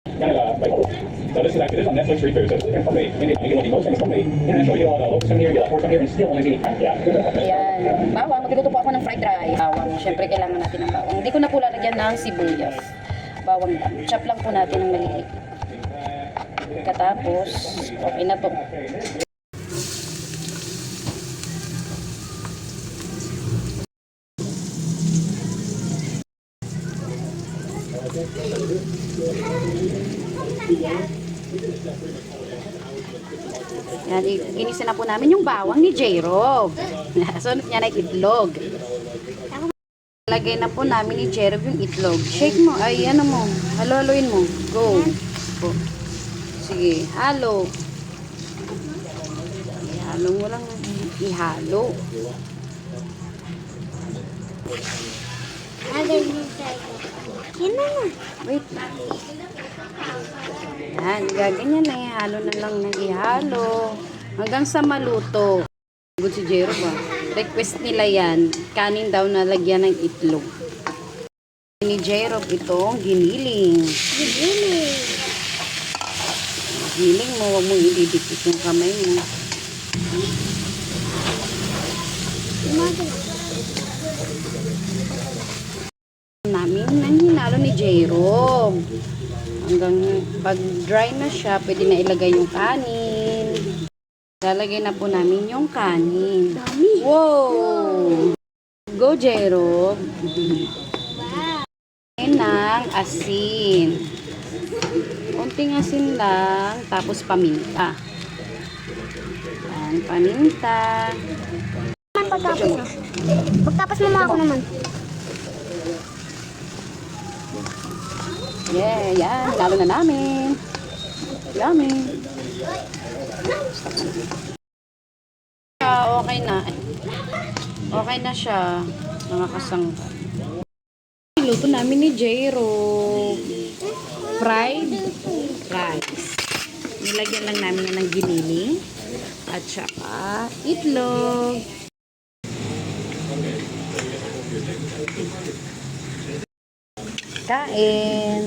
Canada by Hulu. So this is actually this on Netflix free food. So it's from me. Hindi yung most things from me. International, you know, local from here, you like from here, and still only eating. Yeah. Ayan. Bawang. Magluluto po ako ng fried rice. Bawang. Siyempre, kailangan natin ng bawang. Hindi ko na po lalagyan ng sibuyas. Bawang lang. Chop lang po natin ng maliliit. Katapos, okay na to. Yan, ginisa na po namin yung bawang ni J-Rob. Sunod niya na itlog. Lagay na po namin ni J-Rob yung itlog. Shake mo, ay ano mo, halo-haloin mo. Go. Go. Sige, halo. Ihalo mo lang, ihalo. Yan na. Wait lang. Yan, gaganyan na ihalo na lang ng ihalo. Hanggang sa maluto. Good si Jero ba? Request nila yan. Kanin daw na lagyan ng itlog. Ni Jero itong giniling. Giling mo, huwag mong ididikit yung kamay mo. Namin nang hinalo ni Jero. Hanggang pag dry na siya, pwede na ilagay yung kanin. Lalagay na po namin yung kanin. Wow! Go, Jero! Ng asin. Konting asin lang, tapos paminta. Yan, paminta. Pagtapos na. Pagtapos mo ako naman. Yeah, yan. Lalo na namin. Yummy. Okay na. Okay na siya. Mga kasangka. Luto namin ni J-Rob. Fried rice. Nilagyan lang namin yan ng giniling. At saka itlog. Kain.